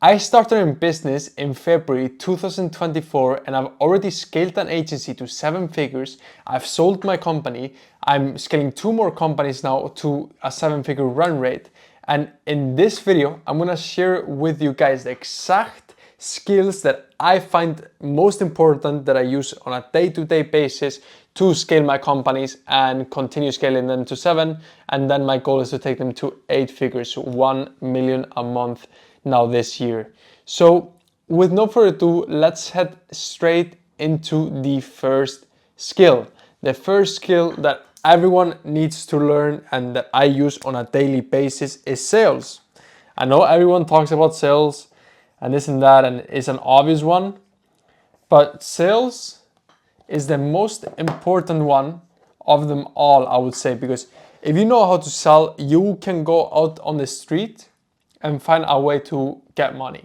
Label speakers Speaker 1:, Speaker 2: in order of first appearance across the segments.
Speaker 1: I started in business in February 2024 and I've already scaled an agency to 7 figures. I've sold my company. I'm scaling 2 more companies now to a 7-figure run rate. And in this video, I'm gonna share with you guys the exact skills that I find most important that I use on a day-to-day basis to scale my companies and continue scaling them to 7. And then my goal is to take them to 8 figures, 1 million a month now this year. So with no further ado, let's head straight into the first skill. The first skill that everyone needs to learn and that I use on a daily basis is sales. I know everyone talks about sales and this and that, and it's an obvious one, but sales is the most important one of them all, I would say, because if you know how to sell, you can go out on the street and find a way to get money.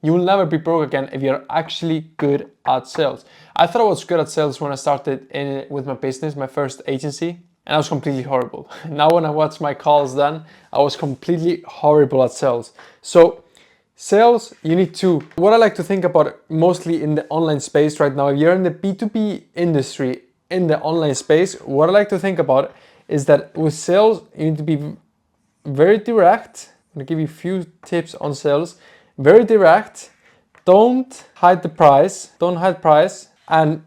Speaker 1: You will never be broke again if you're actually good at sales. I thought I was good at sales when I started with my business, my first agency, and I was completely horrible. Now when I watch my calls then, I was completely horrible at sales. So sales, you need to, what I like to think about mostly in the online space right now, if you're in the B2B industry, in the online space, what I like to think about is that with sales, you need to be very direct. I'm gonna give you a few tips on sales. Very direct, don't hide the price, And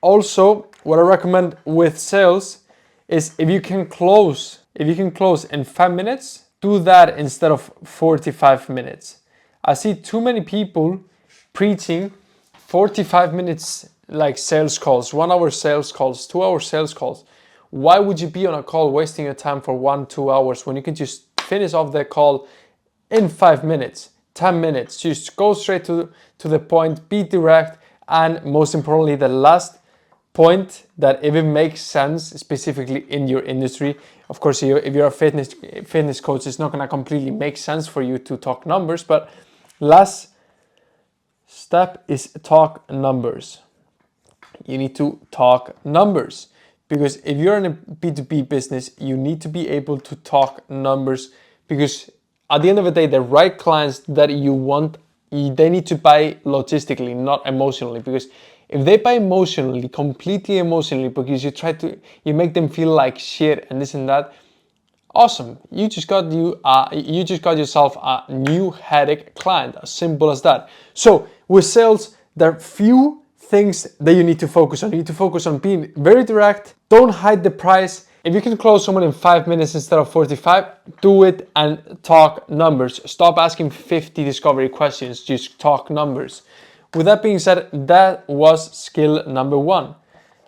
Speaker 1: also what I recommend with sales is if you can close in 5 minutes, do that instead of 45 minutes. I see too many people preaching 45 minutes like sales calls, 1 hour sales calls, 2 hour sales calls. Why would you be on a call wasting your time for 1-2 hours when you can just finish off the call in 5 minutes, 10 minutes? Just go straight to the point, be direct, and most importantly, the last point, that if it makes sense specifically in your industry. Of course, if you're a fitness coach, it's not gonna completely make sense for you to talk numbers, but last step is talk numbers. You need to talk numbers. Because if you're in a B2B business, you need to be able to talk numbers, because at the end of the day, the right clients that you want, they need to buy logistically, not emotionally. Because if they buy emotionally, completely emotionally, because you make them feel like shit and this and that, awesome. You just got yourself a new headache client, as simple as that. So with sales, there are few things that you need to focus on. You need to focus on being very direct. Don't hide the price. If you can close someone in 5 minutes instead of 45, do it and talk numbers. Stop asking 50 discovery questions, just talk numbers. With that being said, that was skill number 1.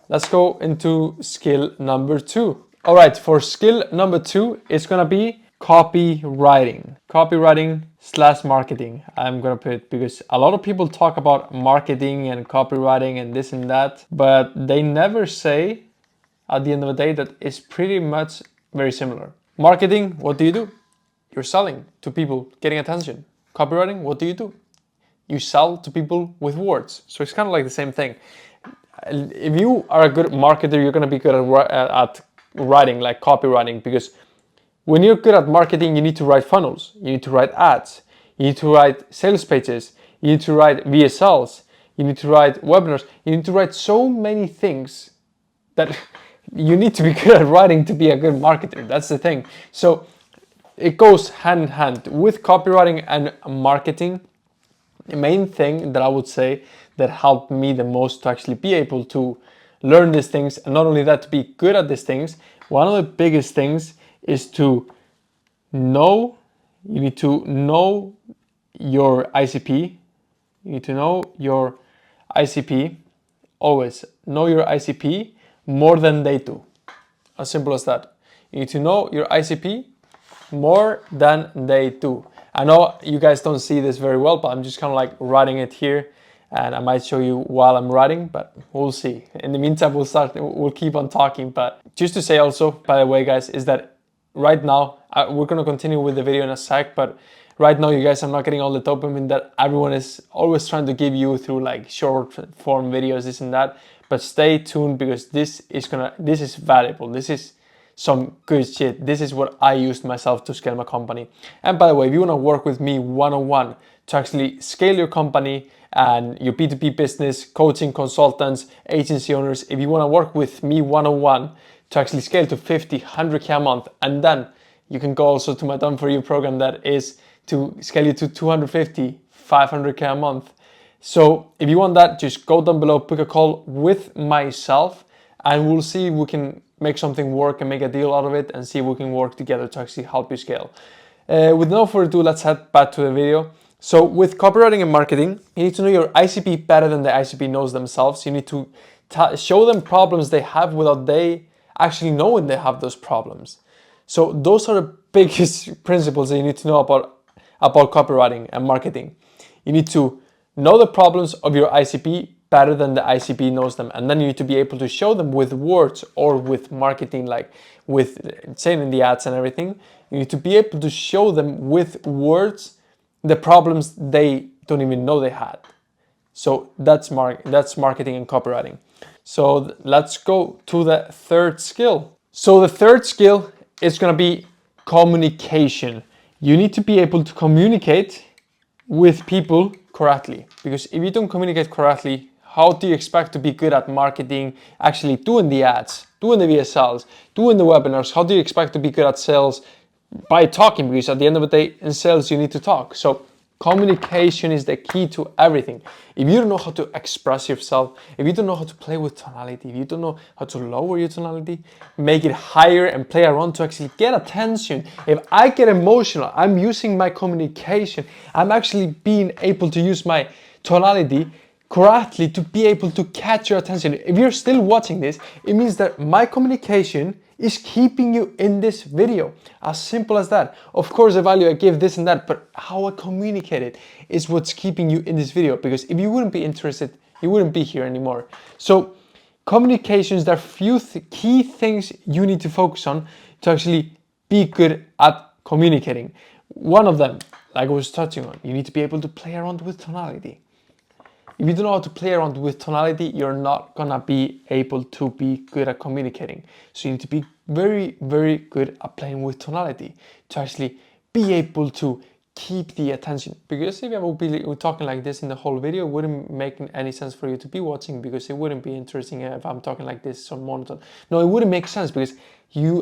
Speaker 1: Let's go into skill number 2. All right, for skill number 2, it's gonna be copywriting. Copywriting/marketing, I'm gonna put it, because a lot of people talk about marketing and copywriting and this and that, but they never say at the end of the day that it's pretty much very similar. Marketing, what do? You're selling to people, getting attention. Copywriting, what do? You sell to people with words. So it's kind of like the same thing. If you are a good marketer, you're gonna be good at writing, like copywriting, because when you're good at marketing, you need to write funnels, you need to write ads, you need to write sales pages, you need to write VSLs, you need to write webinars, you need to write so many things that you need to be good at writing to be a good marketer. That's the thing. So it goes hand in hand with copywriting and marketing. The main thing that I would say that helped me the most to actually be able to learn these things, and not only that, to be good at these things, one of the biggest things is to know, you need to know your ICP. You need to know your ICP. Always know your ICP more than they do. As simple as that. You need to know your ICP more than they do. I know you guys don't see this very well, but I'm just kind of like writing it here, and I might show you while I'm writing, but we'll see. In the meantime, we'll keep on talking. But just to say also, by the way, guys, is that right now, we're going to continue with the video in a sec, but right now you guys are not getting all the dopamine that everyone is always trying to give you through like short form videos, this and that. But stay tuned, because this is valuable. This is some good shit. This is what I used myself to scale my company. And by the way, if you want to work with me one-on-one to actually scale your company and your B2B business, coaching consultants, agency owners, if you want to work with me one-on-one to actually scale to 50, 100K a month, and then you can go also to my Done For You program that is to scale you to 250, 500K a month. So if you want that, just go down below, book a call with myself, and we'll see if we can make something work and make a deal out of it and see if we can work together to actually help you scale. With no further ado, let's head back to the video. So with copywriting and marketing, you need to know your ICP better than the ICP knows themselves. You need to show them problems they have without they actually knowing they have those problems. So those are the biggest principles that you need to know about copywriting and marketing. You need to know the problems of your ICP better than the ICP knows them, and then you need to be able to show them with words or with marketing, like with saying in the ads and everything. You need to be able to show them with words the problems they don't even know they had. So that's marketing and copywriting. So let's go to the third skill. So the third skill is going to be communication. You need to be able to communicate with people correctly, because if you don't communicate correctly, how do you expect to be good at marketing, actually doing the ads, doing the VSLs, doing the webinars? How do you expect to be good at sales? By talking, because at the end of the day in sales you need to talk. So communication is the key to everything. If you don't know how to express yourself, if you don't know how to play with tonality, if you don't know how to lower your tonality, make it higher and play around to actually get attention. If I get emotional, I'm using my communication. I'm actually being able to use my tonality correctly to be able to catch your attention. If you're still watching this, it means that my communication is keeping you in this video. As simple as that. Of course, the value I give, this and that, but how I communicate it is what's keeping you in this video, because if you wouldn't be interested, you wouldn't be here anymore. So communications, there are few key things you need to focus on to actually be good at communicating. One of them, like I was touching on, you need to be able to play around with tonality. If you don't know how to play around with tonality, you're not gonna be able to be good at communicating. So you need to be very, very good at playing with tonality to actually be able to keep the attention. Because if I would be talking like this in the whole video, it wouldn't make any sense for you to be watching, because it wouldn't be interesting if I'm talking like this so monotone. No, it wouldn't make sense because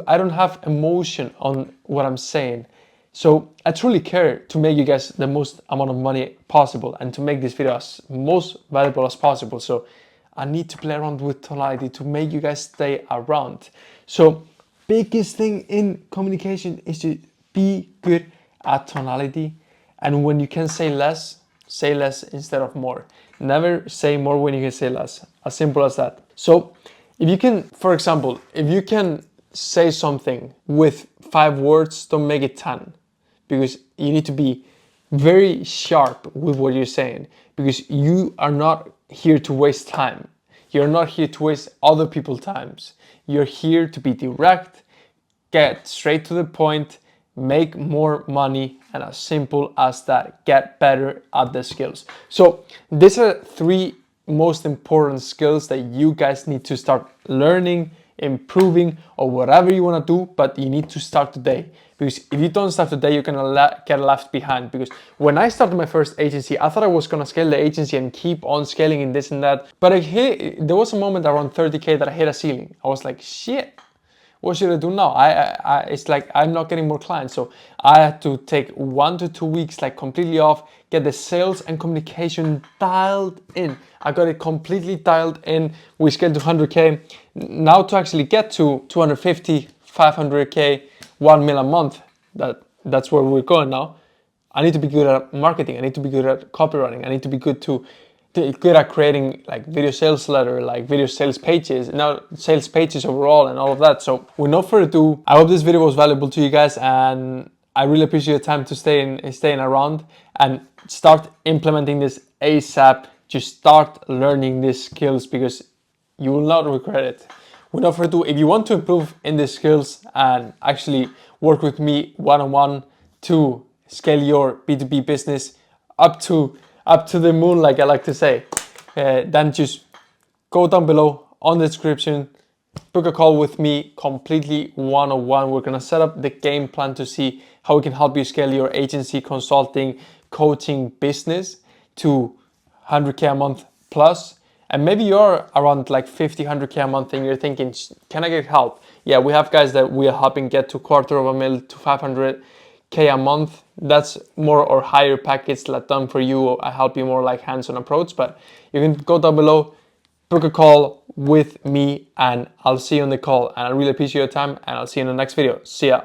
Speaker 1: I don't have emotion on what I'm saying. So I truly care to make you guys the most amount of money possible and to make this video as most valuable as possible. So I need to play around with tonality to make you guys stay around. So biggest thing in communication is to be good at tonality. And when you can say less instead of more. Never say more when you can say less. As simple as that. So if you can, for example, if you can say something with 5 words, don't make it 10. Because you need to be very sharp with what you're saying, because you are not here to waste time. You're not here to waste other people's times. You're here to be direct, get straight to the point, make more money, and as simple as that, get better at the skills. So these are 3 most important skills that you guys need to start learning, improving, or whatever you want to do, but you need to start today. Because if you don't start today, you're gonna get left behind. Because when I started my first agency, I thought I was gonna scale the agency and keep on scaling in this and that. But there was a moment around 30K that I hit a ceiling. I was like, shit, what should I do now? It's like I'm not getting more clients. So I had to take 1 to 2 weeks, like completely off, get the sales and communication dialed in. I got it completely dialed in. We scaled to 100K. Now to actually get to 250, 500K, 1 million a month, that's where we're going now. I need to be good at marketing. I need to be good at copywriting. I need to be good at creating like video sales letter, like video sales pages, now sales pages overall and all of that. So with no further ado, I hope this video was valuable to you guys, and I really appreciate your time to staying around and start implementing this ASAP. Just start learning these skills because you will not regret it. Without further ado, if you want to improve in these skills and actually work with me one-on-one to scale your B2B business up to the moon, like I like to say, then just go down below on the description, book a call with me completely one-on-one. We're gonna set up the game plan to see how we can help you scale your agency, consulting, coaching business to 100K a month plus. And maybe you're around like 50, 100K a month and you're thinking, can I get help? Yeah, we have guys that we are helping get to $250,000 to 500K a month. That's more or higher package that done for you. I help you more like hands-on approach, but you can go down below, book a call with me, and I'll see you on the call. And I really appreciate your time, and I'll see you in the next video. See ya.